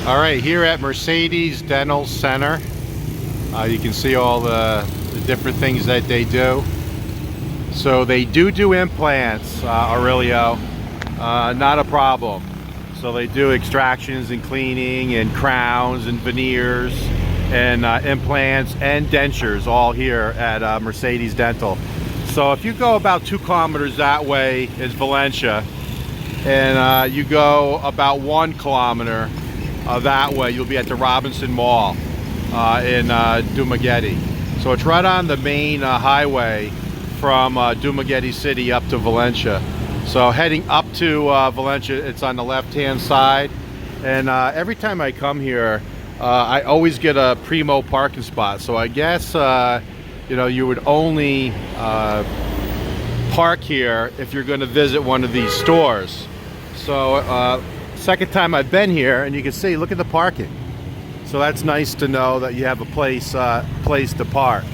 All right, here at Mercedes Dental Center, you can see all the different things that they do. So they do implants, Aurelio, not a problem. So they do extractions and cleaning and crowns and veneers and implants and dentures, all here at Mercedes Dental. So if you go about 2 kilometers that way is Valencia, and you go about 1 kilometer that way, you'll be at the Robinson Mall in Dumaguete. So it's right on the main highway from Dumaguete City up to Valencia. So heading up to Valencia, it's on the left-hand side. And every time I come here, I always get a primo parking spot. So I guess you know, you would only park here if you're going to visit one of these stores. So second time I've been here, and you can see, look at the parking. So that's nice to know that you have a place to park.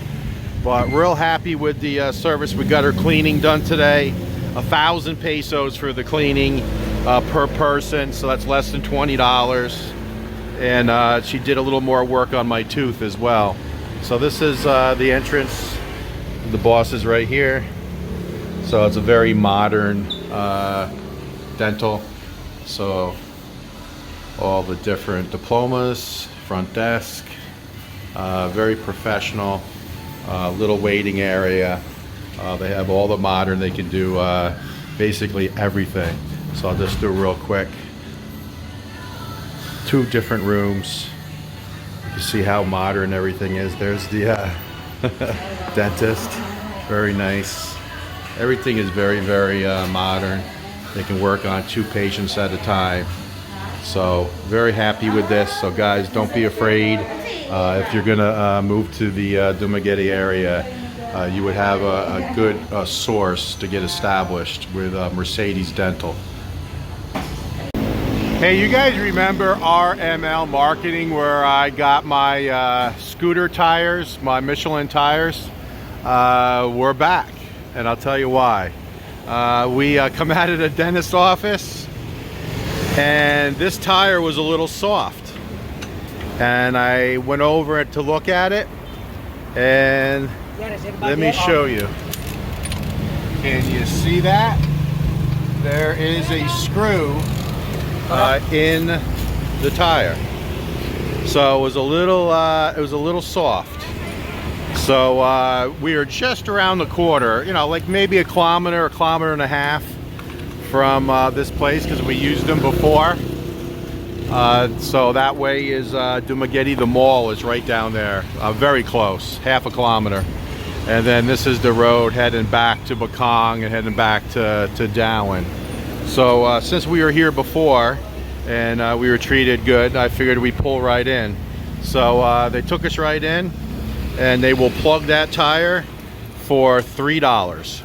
But real happy with the service. We got her cleaning done today. 1,000 pesos for the cleaning per person, so that's less than $20. And she did a little more work on my tooth as well. So this is the entrance. The boss is right here. So it's a very modern dental. So all the different diplomas, front desk, very professional, little waiting area. They have all the modern, they can do basically everything. So I'll just do real quick. 2 different rooms. You can see how modern everything is. There's the dentist, very nice. Everything is very modern. They can work on 2 patients at a time. So very happy with this. So guys, don't be afraid. If you're gonna move to the Dumaguete area, you would have a good source to get established with Mercedes Dental. Hey, you guys remember RML Marketing, where I got my scooter tires, my Michelin tires? We're back, and I'll tell you why. We come out of the dentist's office, and this tire was a little soft. And I went over to look at it, and let me show you. Can you see that? There is a screw in the tire. So it was a little soft. So we are just around the corner, you know, like maybe a kilometer and a half from this place, because we used them before. So that way is Dumaguete. The mall is right down there, very close, half a kilometer. And then this is the road heading back to Bakong and heading back to Darwin. So since we were here before and we were treated good, I figured we'd pull right in. So they took us right in, and they will plug that tire for $3.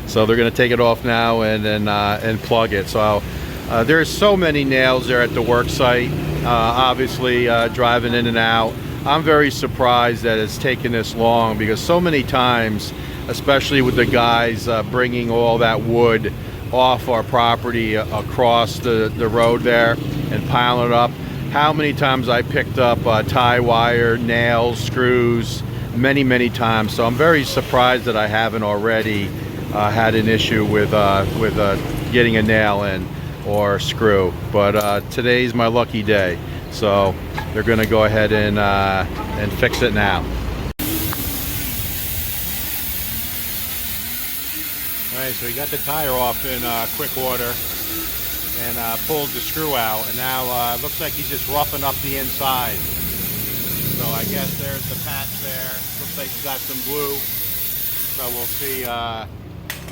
So they're going to take it off now and then and plug it. So there's so many nails there at the work site. Obviously driving in and out, I'm very surprised that it's taken this long, because so many times, especially with the guys bringing all that wood off our property across the road there and piling it up, how many times I picked up tie wire, nails, screws, many times. So I'm very surprised that I haven't already had an issue with getting a nail in or screw. But today's my lucky day. So they're gonna go ahead and fix it now. All right, so we got the tire off in quick order and pulled the screw out, and now looks like he's just roughing up the inside. So I guess there's the patch there. Looks like he's got some glue. So we'll see.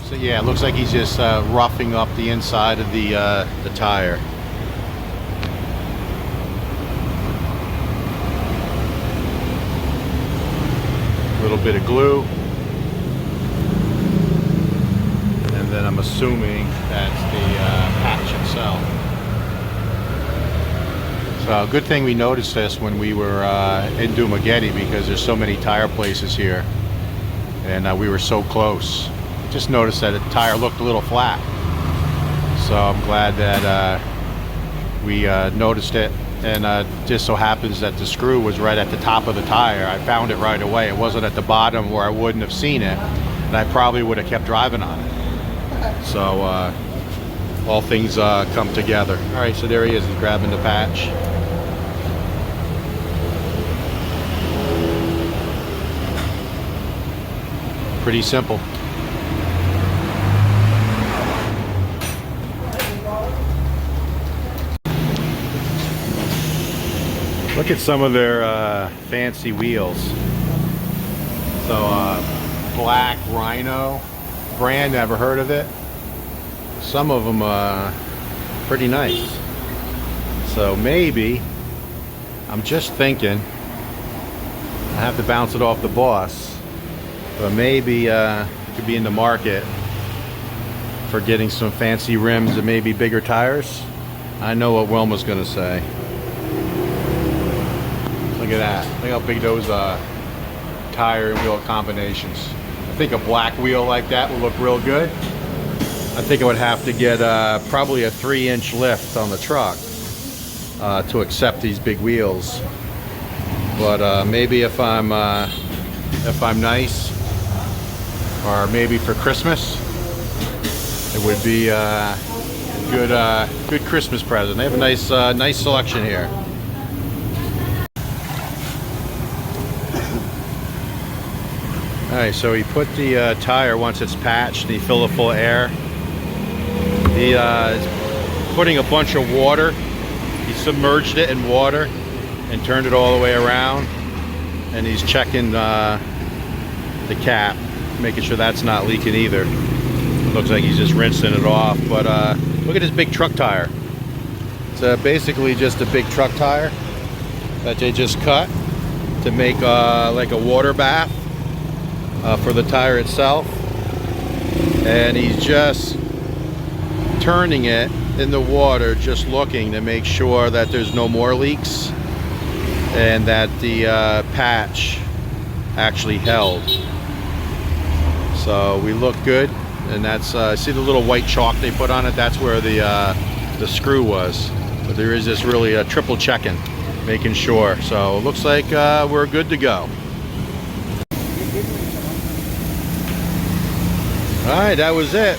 So yeah, it looks like he's just roughing up the inside of the tire. A little bit of glue. And then I'm assuming that's the patch itself. So good thing we noticed this when we were in Dumaguete, because there's so many tire places here, and we were so close. Just noticed that the tire looked a little flat. So I'm glad that we noticed it and just so happens that the screw was right at the top of the tire. I found it right away. It wasn't at the bottom where I wouldn't have seen it, and I probably would have kept driving on it. So all things come together. All right, so there he is. He's grabbing the patch. Pretty simple. Look at some of their fancy wheels. So black Rhino brand, never heard of it. Some of them pretty nice. So maybe, I'm just thinking, I have to bounce it off the boss, but maybe it could be in the market for getting some fancy rims and maybe bigger tires. I know what Wilma's gonna say. Look at that. Look how big those tire and wheel combinations. I think a black wheel like that will look real good. I think I would have to get probably a 3-inch lift on the truck to accept these big wheels. But maybe if I'm nice, or maybe for Christmas, it would be a good Christmas present. They have a nice selection here. Alright, so he put the tire, once it's patched, and he filled it full of air. He is putting a bunch of water. He submerged it in water and turned it all the way around. And he's checking the cap, making sure that's not leaking either. It looks like he's just rinsing it off. But look at this big truck tire. It's basically just a big truck tire that they just cut to make like a water bath. For the tire itself, and he's just turning it in the water, just looking to make sure that there's no more leaks and that the patch actually held. So we look good, and that's see the little white chalk they put on it, that's where the screw was. But there is this really triple checking, making sure. So it looks like we're good to go. Alright, that was it.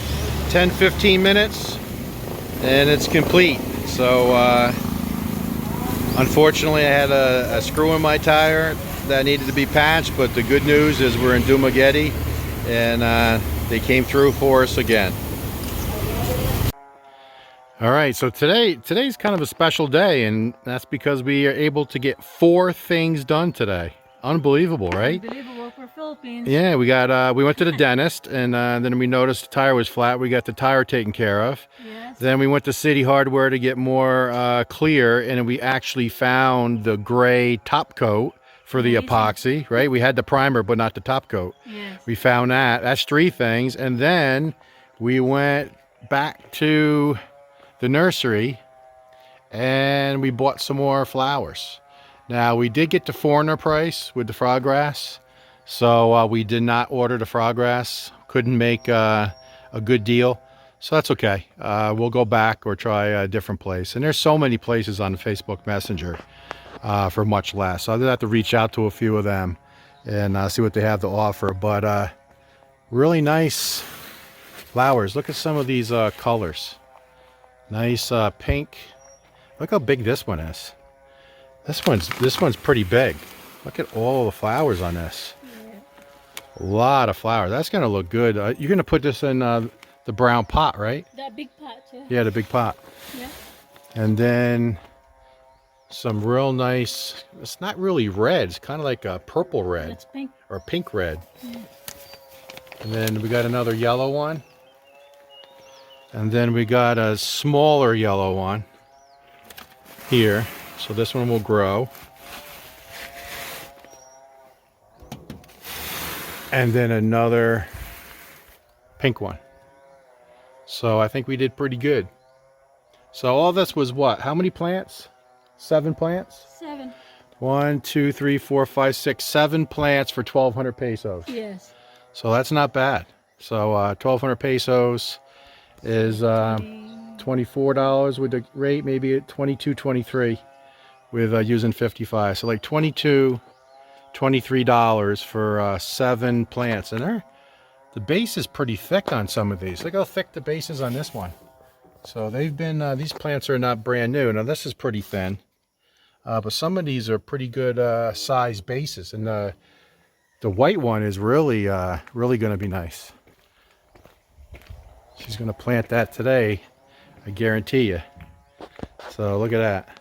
10-15 minutes and it's complete. So unfortunately I had a screw in my tire that needed to be patched, but the good news is we're in Dumageddon and they came through for us again. Alright, so today's kind of a special day, and that's because we are able to get 4 things done today. Unbelievable, right? Unbelievable for Philippines. Yeah, we went to the dentist, and then we noticed the tire was flat. We got the tire taken care of. Yes. Then we went to City Hardware to get more clear, and we actually found the gray top coat for the epoxy, right? We had the primer, but not the top coat. Yes. We found that. That's 3 things. And then we went back to the nursery, and we bought some more flowers. Now, we did get the foreigner price with the froggrass, so we did not order the froggrass. Couldn't make a good deal, so that's okay. We'll go back or try a different place. And there's so many places on Facebook Messenger for much less. So I'll have to reach out to a few of them and see what they have to offer. But really nice flowers. Look at some of these colors. Nice pink. Look how big this one is. This one's pretty big. Look at all the flowers on this. Yeah. A lot of flowers. That's gonna look good. You're gonna put this in the brown pot, right? That big pot, yeah. Yeah, the big pot. Yeah. And then some real nice. It's not really red. It's kind of like a purple red. It's pink. Or pink red. And then we got another yellow one. And then we got a smaller yellow one here. So this one will grow. And then another pink one. So I think we did pretty good. So all this was what? How many plants? 7 plants? 7. 1, 2, 3, 4, 5, 6, 7 plants for 1,200 pesos. Yes. So that's not bad. So 1,200 pesos is $24 with the rate, maybe at 22, 23 with using 55. So like $22, $23 for 7 plants. And the base is pretty thick on some of these. Look how thick the base is on this one. So they've been, these plants are not brand new. Now this is pretty thin, but some of these are pretty good size bases. And the white one is really, really going to be nice. She's going to plant that today, I guarantee you. So look at that.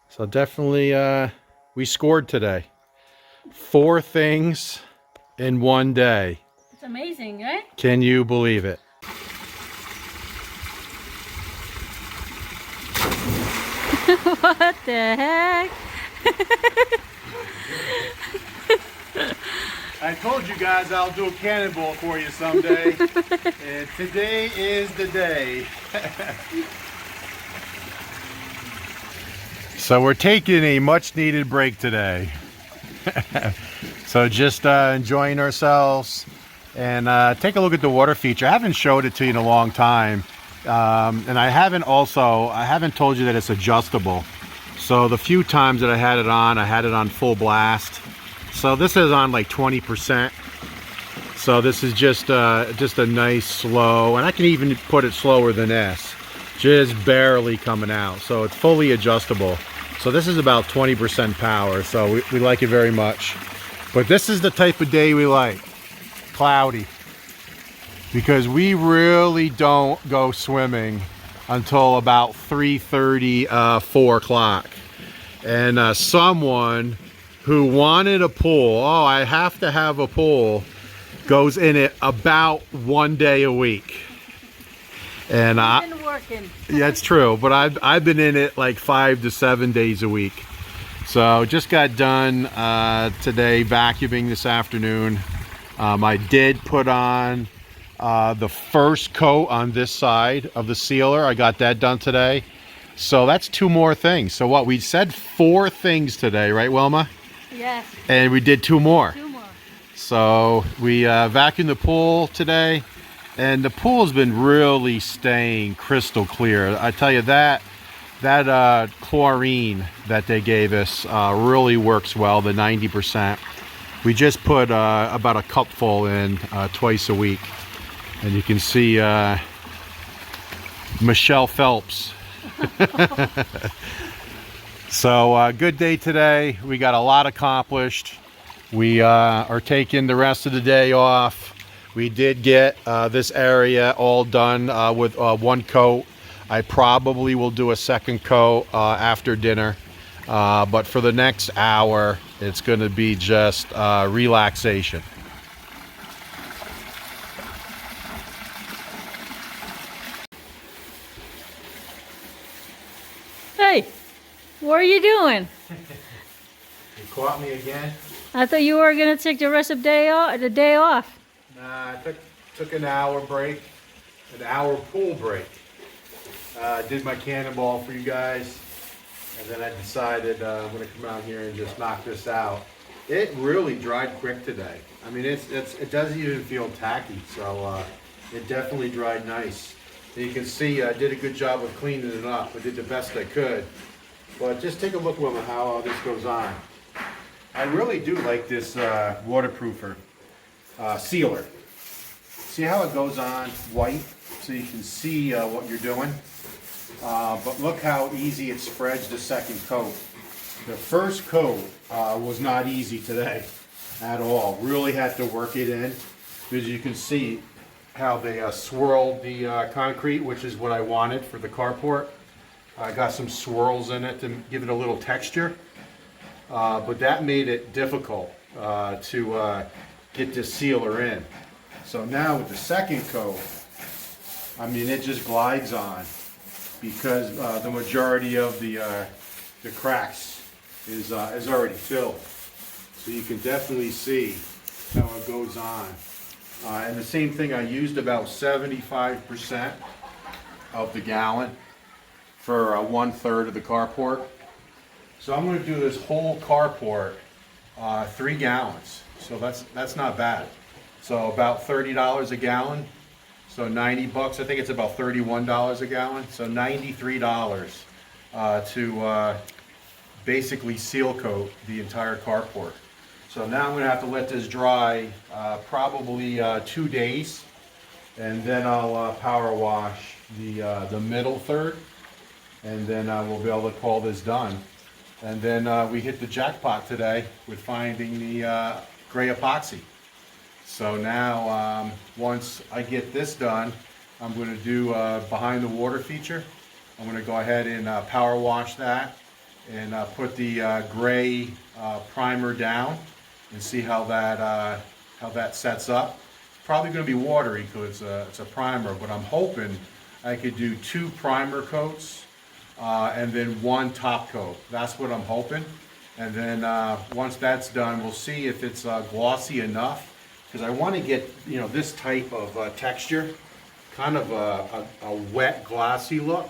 So definitely, we scored today. 4 things in one day. It's amazing, right? Can you believe it? What the heck? I told you guys I'll do a cannonball for you someday. And today is the day. So we're taking a much needed break today. So just enjoying ourselves, and take a look at the water feature. I haven't showed it to you in a long time, and I haven't told you that it's adjustable. So the few times that I had it on full blast. So this is on like 20%. So this is just a nice slow, and I can even put it slower than this, just barely coming out. So it's fully adjustable. So this is about 20% power, so we like it very much. But this is the type of day we like, cloudy, because we really don't go swimming until about 3:30, 4 o'clock. And someone who wanted a pool, oh, I have to have a pool, goes in it about 1 day a week. And I've been working. yeah, it's true, but I've been in it like 5 to 7 days a week. So just got done today vacuuming this afternoon. I did put on the first coat on this side of the sealer. I got that done today. So that's 2 more things. So what, we said 4 things today, right, Wilma? Yes. And we did 2 more. 2 more. So we vacuumed the pool today, and the pool's been really staying crystal clear. I tell you, that chlorine that they gave us really works well, the 90%. We just put about a cupful in twice a week, and you can see Michelle Phelps. So good day today. We got a lot accomplished. We are taking the rest of the day off. We did get this area all done with 1 coat. I probably will do a 2nd coat after dinner. But for the next hour, it's going to be just relaxation. Hey, what are you doing? You caught me again? I thought you were gonna take the rest of the day off. Nah, I took an hour break, an hour pool break. Did my cannonball for you guys, and then I decided I'm going to come out here and just knock this out. It really dried quick today. I mean, it doesn't even feel tacky, so it definitely dried nice. And you can see I did a good job of cleaning it up. I did the best I could. But just take a look, Wilma, how this goes on. I really do like this waterproofer sealer. See how it goes on white, so you can see what you're doing. But look how easy it spreads the 2nd coat. The first coat was not easy today at all. Really had to work it in, because you can see how they swirled the concrete, which is what I wanted for the carport. I got some swirls in it to give it a little texture, but that made it difficult to get this sealer in. So now with the 2nd coat, I mean, it just glides on, because the majority of the cracks is already filled. So you can definitely see how it goes on. And the same thing, I used about 75% of the gallon for 1/3 of the carport. So I'm going to do this whole carport 3 gallons. So that's not bad. So about $30 a gallon. So 90 bucks. I think it's about $31 a gallon. So $93 to basically seal coat the entire carport. So now I'm gonna have to let this dry probably 2 days, and then I'll power wash the middle third, and then we'll be able to call this done. And then we hit the jackpot today with finding the gray epoxy. So now once I get this done, I'm going to do behind the water feature. I'm going to go ahead and power wash that and put the gray primer down and see how that sets up. Probably going to be watery because it's a primer, but I'm hoping I could do 2 primer coats and then 1 top coat. That's what I'm hoping. And then once that's done, we'll see if it's glossy enough, because I want to get, you know, this type of texture, kind of a wet glossy look.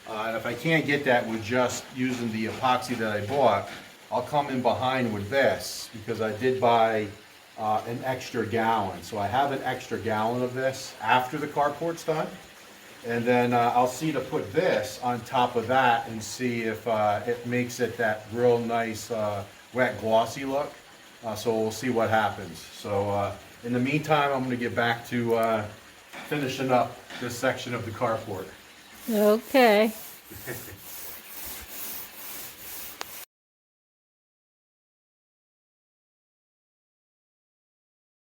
And if I can't get that with just using the epoxy that I bought, I'll come in behind with this, because I did buy an extra gallon. So I have an extra gallon of this after the carport's done. And then I'll see to put this on top of that and see if it makes it that real nice wet glossy look. So we'll see what happens. So in the meantime, I'm going to get back to finishing up this section of the carport. Okay.